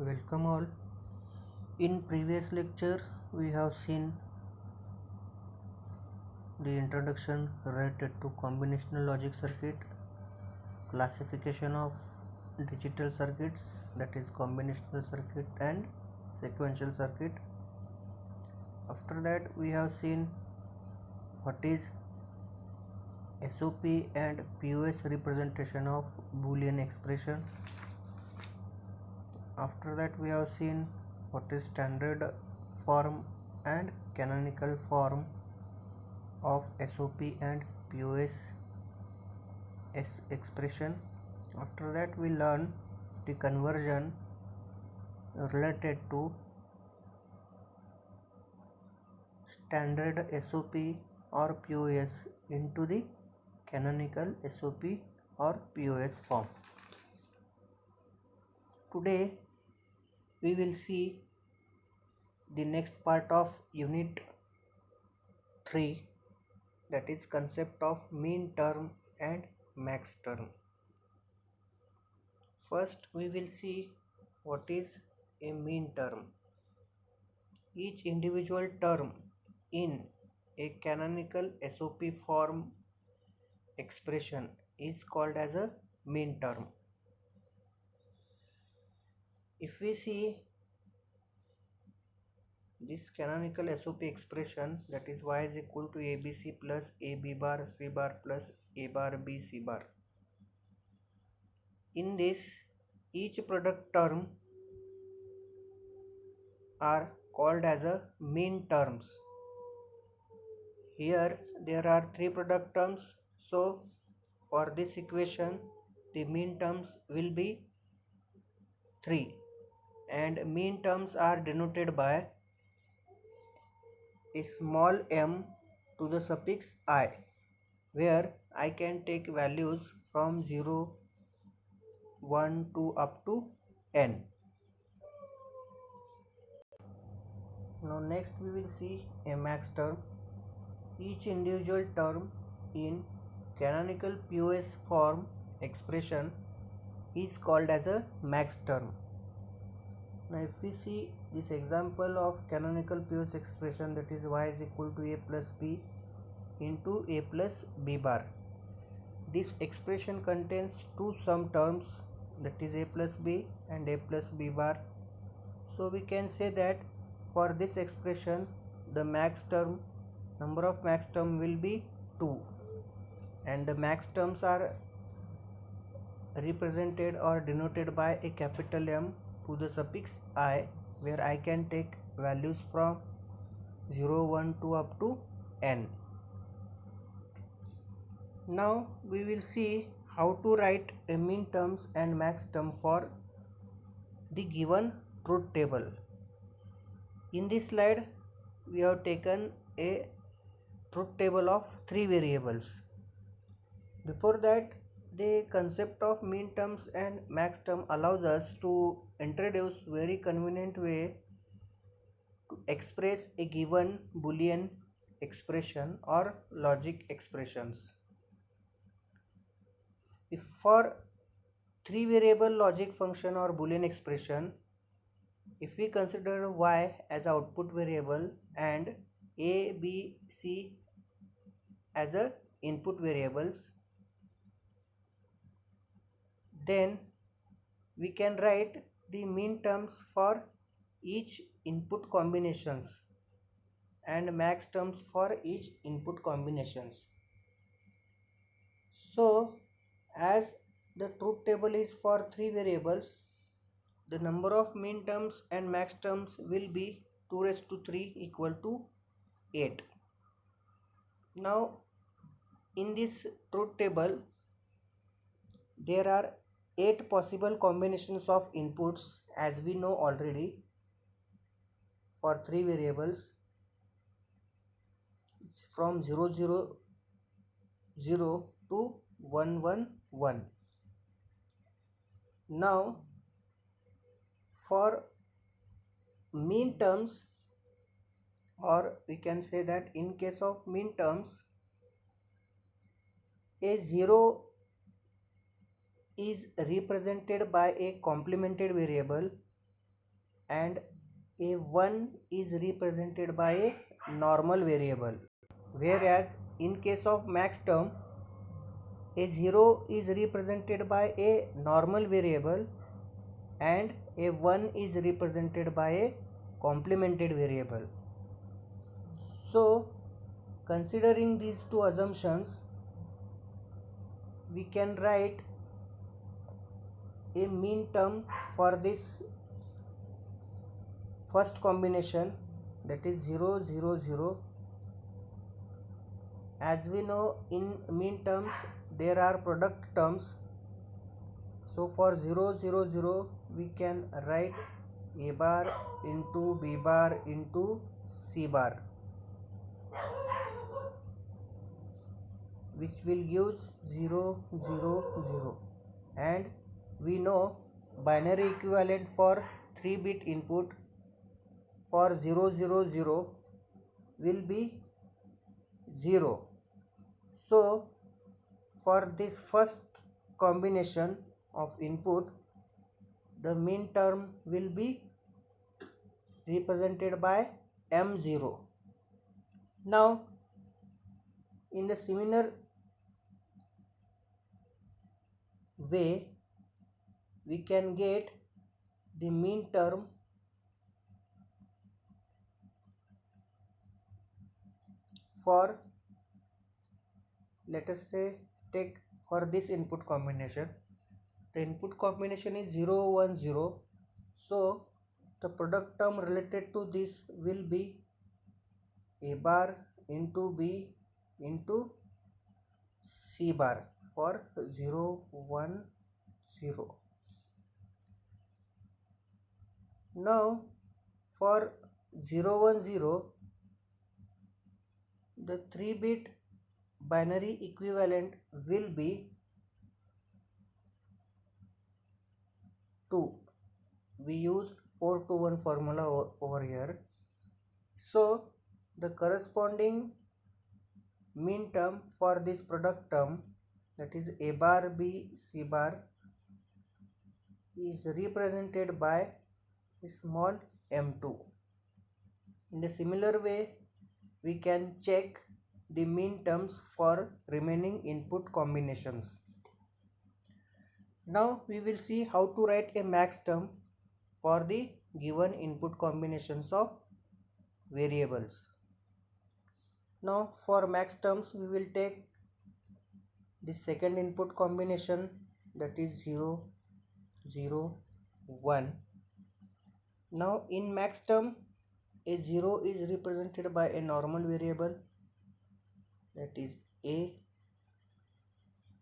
Welcome all. In previous lecture we have seen the introduction related to combinational logic circuit, classification of digital circuits, that is combinational circuit and sequential circuit. After that we have seen what is SOP and POS representation of Boolean expression. After that we have seen what is standard form and canonical form of SOP and POS expression. After that we learn the conversion related to standard SOP or POS into the canonical SOP or POS form. Today we will see the next part of unit 3, that is concept of mean term and max term. First we will see what is a mean term. Each individual term in a canonical SOP form expression is called as a mean term. If we see this canonical SOP expression, that is y is equal to ABC plus AB bar C bar plus A bar B C bar. In this, each product term are called as a mean terms. Here there are three product terms, so for this equation the mean terms will be 3, and mean terms are denoted by a small m to the suffix I, where I can take values from 0, 1 to up to n. Now next we will see a max term. Each individual term in canonical POS form expression is called as a max term. Now if we see this example of canonical POS expression, that is y is equal to a plus b into a plus b bar. This expression contains two sum terms, that is a plus b and a plus b bar. So we can say that for this expression the max term, number of max term will be 2, and the max terms are represented or denoted by a capital M to the suffix I, where I can take values from 0, 1 to up to n. Now we will see how to write a mean terms and max term for the given truth table. In this slide we have taken a truth table of 3 variables. Before that, the concept of mean terms and max term allows us to introduce very convenient way to express a given Boolean expression or logic expressions. If for 3 variable logic function or Boolean expression, if we consider y as output variable and a, b, c as a input variables, then we can write the mean terms for each input combinations and max terms for each input combinations. So as the truth table is for 3 variables, the number of mean terms and max terms will be 2 raised to 3 equal to 8. Now in this truth table there are 8 possible combinations of inputs, as we know already. For 3 variables, it's from 0, 0, 0 to 1, 1, 1. Now for mean terms, or we can say that in case of mean terms, a 0 is represented by a complemented variable and a 1 is represented by a normal variable, whereas in case of max term a 0 is represented by a normal variable and a 1 is represented by a complemented variable. So considering these two assumptions, we can write a mean term for this first combination, that is 0 0 0. As we know, in mean terms there are product terms, so for 0 0 0 we can write a bar into b bar into c bar, which will give 0 0 0. And we know binary equivalent for 3-bit input for 0 0 0 will be 0. So for this first combination of input, the mean term will be represented by m0. Now in the similar way we can get the mean term for, let us say, take for this input combination. The input combination is 0 1 0, so the product term related to this will be a bar into b into c bar for 0 1 0. Now for 0 1 0, the 3-bit binary equivalent will be 2. We used 4 to 1 formula over here. So the corresponding mean term for this product term, that is a bar b c bar, is represented by small m2. In the similar way we can check the mean terms for remaining input combinations. Now we will see how to write a max term for the given input combinations of variables. Now for max terms we will take the second input combination, that is 0 0 1. Now in max term a 0 is represented by a normal variable, that is a,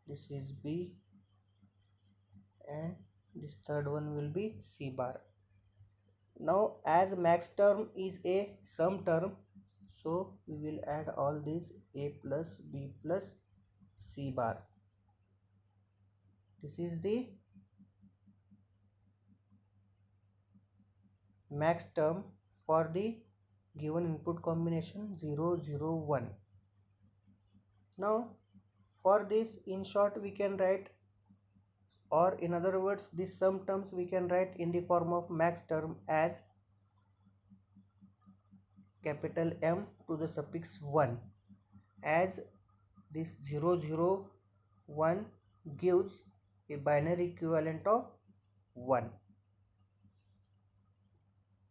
this is b, and this third one will be c bar. Now as max term is a sum term, so we will add all these a plus b plus c bar. This is the max term for the given input combination 0 0 1. Now for this, in short, we can write, or in other words, these sum terms we can write in the form of max term as capital M to the suffix 1, as this 0 0 1 gives a binary equivalent of 1.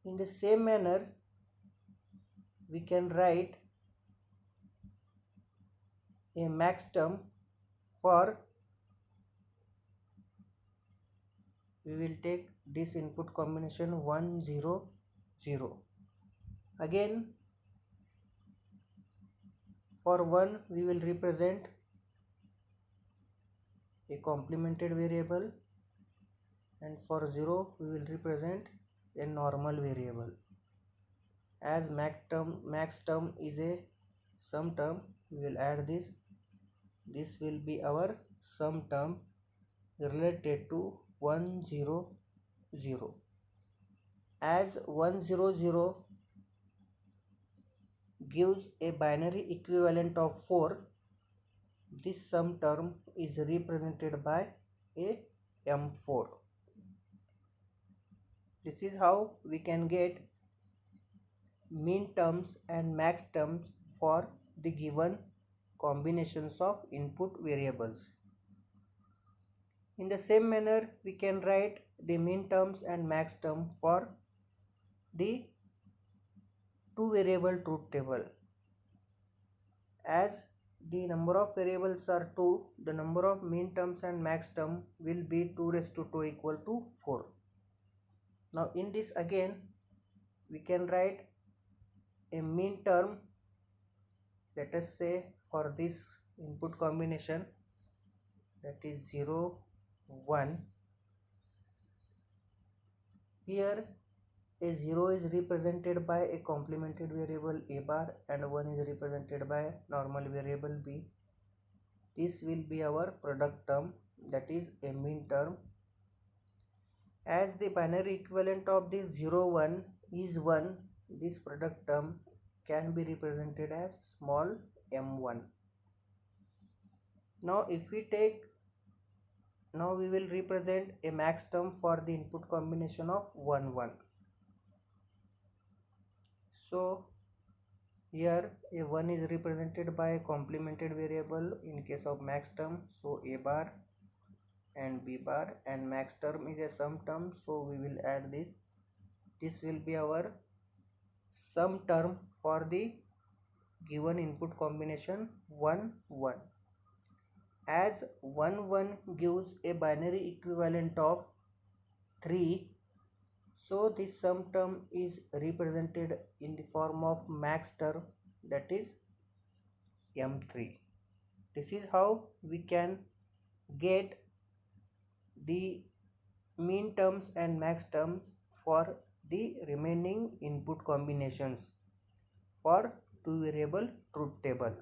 In the same manner we can write a max term for, we will take this input combination 1 0 0. Again for 1 we will represent a complemented variable, and for 0 we will represent a normal variable. As max term is a sum term, we will add this. This will be our sum term related to 1 0 0. As 1 0 0 gives a binary equivalent of 4, this sum term is represented by a m4. This is how we can get min terms and max terms for the given combinations of input variables. In the same manner, we can write the min terms and max term for the two variable truth table. As the number of variables are 2, the number of min terms and max term will be 2 raised to 2 equal to 4. Now in this again we can write a min term, let us say for this input combination, that is 0 1. Here a 0 is represented by a complemented variable a bar and 1 is represented by normal variable b. This will be our product term, that is a min term. As the binary equivalent of this 0 1 is 1, this product term can be represented as small m1. Now we will represent a max term for the input combination of 1 1. So here a 1 is represented by a complemented variable in case of max term, so a bar and b bar, and max term is a sum term, so we will add this. This will be our sum term for the given input combination 1 1. As 1 1 gives a binary equivalent of 3, so this sum term is represented in the form of max term, that is m3. This is how we can get the min terms and max terms for the remaining input combinations for two variable truth table.